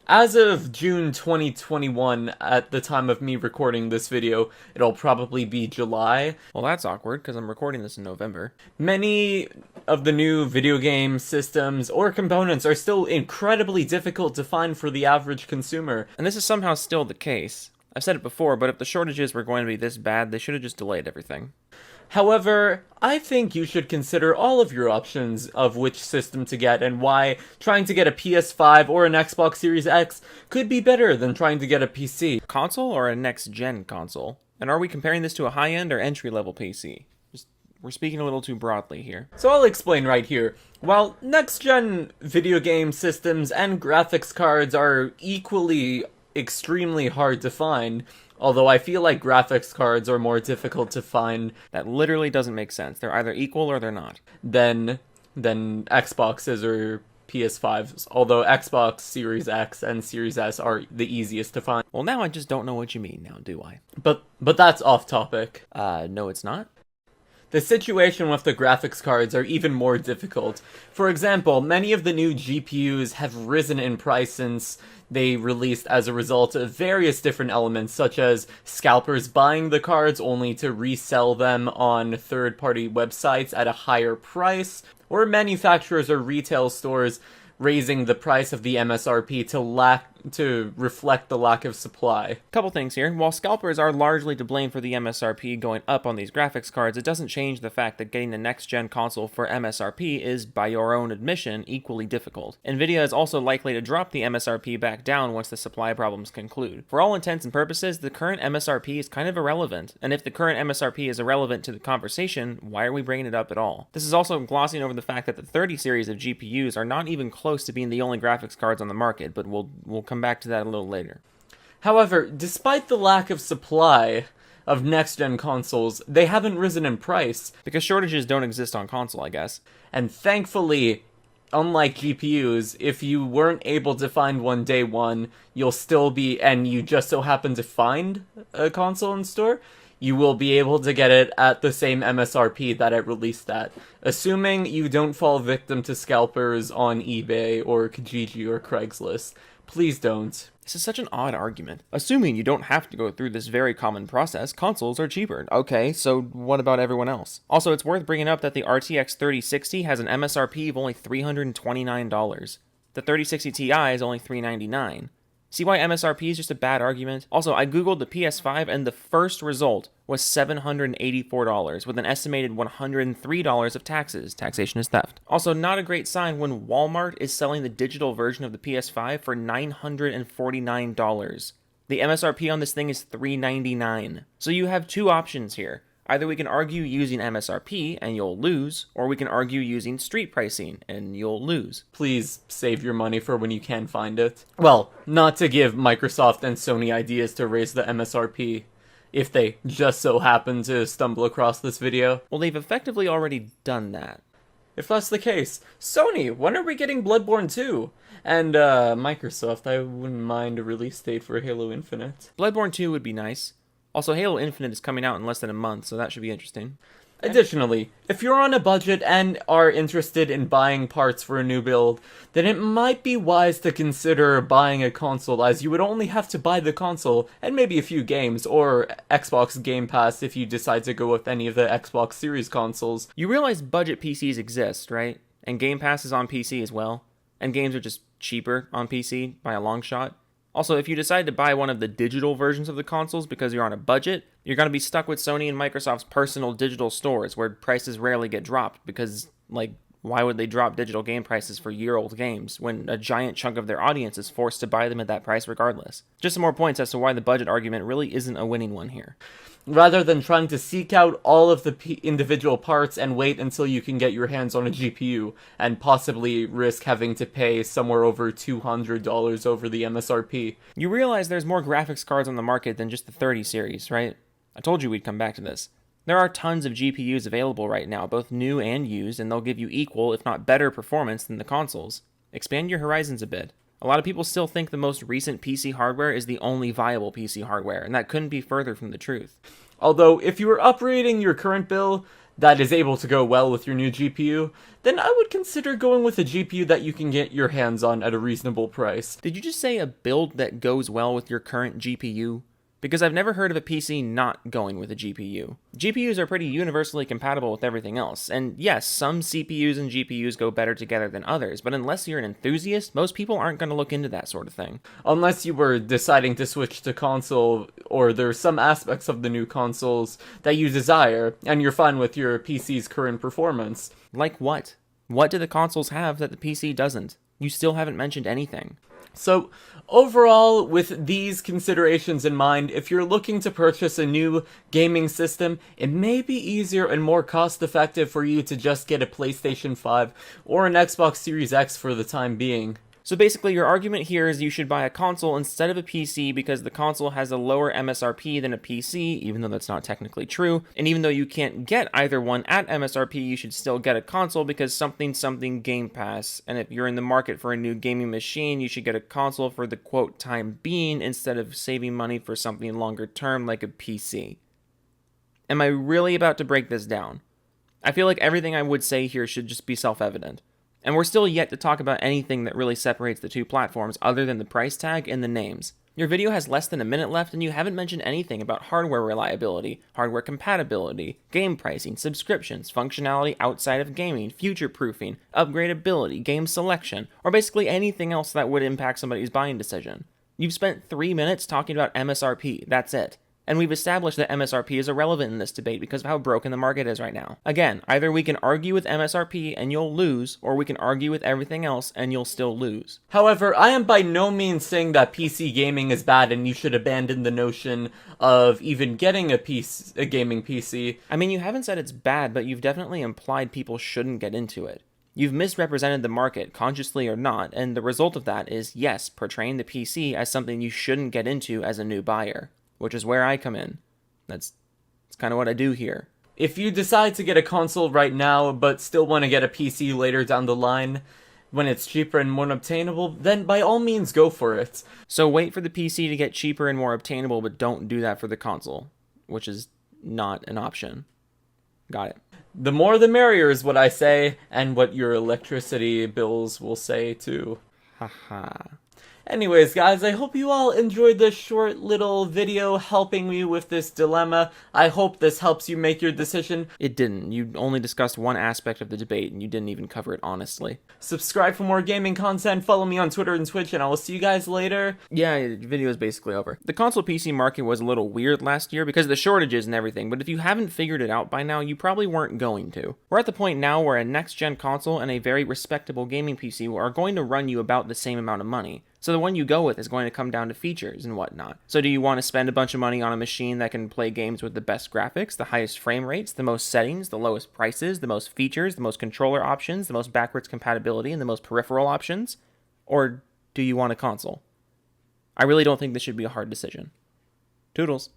As of June 2021, at the time of me recording this video, it'll probably be July. Well, that's awkward because I'm recording this in November. Many of the new video game systems or components are still incredibly difficult to find for the average consumer. And this is somehow still the case. I've said it before, but if the shortages were going to be this bad, they should have just delayed everything. However, I think you should consider all of your options of which system to get and why trying to get a PS5 or an Xbox Series X could be better than trying to get a PC. Console or a next-gen console? And are we comparing this to a high-end or entry-level PC? We're speaking a little too broadly here. So I'll explain right here. While next-gen video game systems and graphics cards are equally extremely hard to find, although I feel like graphics cards are more difficult to find That literally doesn't make sense. They're either equal or they're not. than Xboxes or PS5s, although Xbox Series X and Series S are the easiest to find. Well, now I just don't know what you mean now, do I? But that's off topic. No it's not. The situation with the graphics cards are even more difficult. For example, many of the new GPUs have risen in price since they released as a result of various different elements, such as scalpers buying the cards only to resell them on third-party websites at a higher price, or manufacturers or retail stores raising the price of the MSRP to reflect the lack of supply. Couple things here. While scalpers are largely to blame for the MSRP going up on these graphics cards, it doesn't change the fact that getting a next-gen console for MSRP is, by your own admission, equally difficult. Nvidia is also likely to drop the MSRP back down once the supply problems conclude. For all intents and purposes, the current MSRP is kind of irrelevant, and if the current MSRP is irrelevant to the conversation, why are we bringing it up at all? This is also glossing over the fact that the 30 series of GPUs are not even close to being the only graphics cards on the market, but we'll come back to that a little later. However, despite the lack of supply of next-gen consoles, they haven't risen in price, Because shortages don't exist on console, I guess. and thankfully, unlike GPUs, if you weren't able to find one day one, you'll still be, and you just so happen to find a console in store, you will be able to get it at the same MSRP that it released at, assuming you don't fall victim to scalpers on eBay or Kijiji or Craigslist. Please don't. This is such an odd argument. Assuming you don't have to go through this very common process, consoles are cheaper. Okay, so what about everyone else? Also, it's worth bringing up that the RTX 3060 has an MSRP of only $329. The 3060 Ti is only $399. See why MSRP is just a bad argument? Also, I googled the PS5 and the first result was $784 with an estimated $103 of taxes. Taxation is theft. Also, not a great sign when Walmart is selling the digital version of the PS5 for $949. The MSRP on this thing is $399. So you have two options here. Either we can argue using MSRP and you'll lose, or we can argue using street pricing and you'll lose. Please save your money for when you can find it. Well, not to give Microsoft and Sony ideas to raise the MSRP, if they just so happen to stumble across this video. Well, they've effectively already done that. If that's the case, Sony, when are we getting Bloodborne 2? And, Microsoft, I wouldn't mind a release date for Halo Infinite. Bloodborne 2 would be nice. Also, Halo Infinite is coming out in less than a month, so that should be interesting. Additionally, if you're on a budget and are interested in buying parts for a new build, then it might be wise to consider buying a console, as you would only have to buy the console and maybe a few games, or Xbox Game Pass if you decide to go with any of the Xbox Series consoles. You realize budget PCs exist, right? And Game Pass is on PC as well. And games are just cheaper on PC by a long shot. Also, if you decide to buy one of the digital versions of the consoles because you're on a budget, you're going to be stuck with Sony and Microsoft's personal digital stores where prices rarely get dropped because, why would they drop digital game prices for year-old games when a giant chunk of their audience is forced to buy them at that price regardless? Just some more points as to why the budget argument really isn't a winning one here. Rather than trying to seek out all of the individual parts and wait until you can get your hands on a GPU, and possibly risk having to pay somewhere over $200 over the MSRP. You realize there's more graphics cards on the market than just the 30 series, right? I told you we'd come back to this. There are tons of GPUs available right now, both new and used, and they'll give you equal, if not better, performance than the consoles. Expand your horizons a bit. A lot of people still think the most recent PC hardware is the only viable PC hardware, and that couldn't be further from the truth. Although, if you are upgrading your current build, that is able to go well with your new GPU, then I would consider going with a GPU that you can get your hands on at a reasonable price. Did you just say a build that goes well with your current GPU? Because I've never heard of a PC not going with a GPU. GPUs are pretty universally compatible with everything else, and yes, some CPUs and GPUs go better together than others, but unless you're an enthusiast, most people aren't going to look into that sort of thing. Unless you were deciding to switch to console, or there's some aspects of the new consoles that you desire, and you're fine with your PC's current performance. Like what? What do the consoles have that the PC doesn't? You still haven't mentioned anything. So, overall, with these considerations in mind, if you're looking to purchase a new gaming system, it may be easier and more cost-effective for you to just get a PlayStation 5 or an Xbox Series X for the time being. So basically, your argument here is you should buy a console instead of a PC because the console has a lower MSRP than a PC, even though that's not technically true. And even though you can't get either one at MSRP, you should still get a console because something Game Pass. And if you're in the market for a new gaming machine, you should get a console for the quote time being instead of saving money for something longer term like a PC. Am I really about to break this down? I feel like everything I would say here should just be self-evident. And we're still yet to talk about anything that really separates the two platforms other than the price tag and the names. Your video has less than a minute left and you haven't mentioned anything about hardware reliability, hardware compatibility, game pricing, subscriptions, functionality outside of gaming, future-proofing, upgradability, game selection, or basically anything else that would impact somebody's buying decision. You've spent 3 minutes talking about MSRP, that's it. And we've established that MSRP is irrelevant in this debate because of how broken the market is right now. Again, either we can argue with MSRP and you'll lose, or we can argue with everything else and you'll still lose. However, I am by no means saying that PC gaming is bad and you should abandon the notion of even getting a gaming PC. I mean, you haven't said it's bad, but you've definitely implied people shouldn't get into it. You've misrepresented the market, consciously or not, and the result of that is, yes, portraying the PC as something you shouldn't get into as a new buyer. Which is where I come in. That's kind of what I do here. If you decide to get a console right now, but still want to get a PC later down the line, when it's cheaper and more obtainable, then by all means go for it. So wait for the PC to get cheaper and more obtainable, but don't do that for the console, which is not an option. Got it. The more the merrier is what I say, and what your electricity bills will say too. Haha. Anyways, guys, I hope you all enjoyed this short little video helping me with this dilemma. I hope this helps you make your decision. It didn't. You only discussed one aspect of the debate, and you didn't even cover it honestly. Subscribe for more gaming content, follow me on Twitter and Twitch, and I will see you guys later. Yeah, the video is basically over. The console PC market was a little weird last year because of the shortages and everything, but if you haven't figured it out by now, you probably weren't going to. We're at the point now where a next-gen console and a very respectable gaming PC are going to run you about the same amount of money. So the one you go with is going to come down to features and whatnot. So do you want to spend a bunch of money on a machine that can play games with the best graphics, the highest frame rates, the most settings, the lowest prices, the most features, the most controller options, the most backwards compatibility, and the most peripheral options? Or do you want a console? I really don't think this should be a hard decision. Toodles.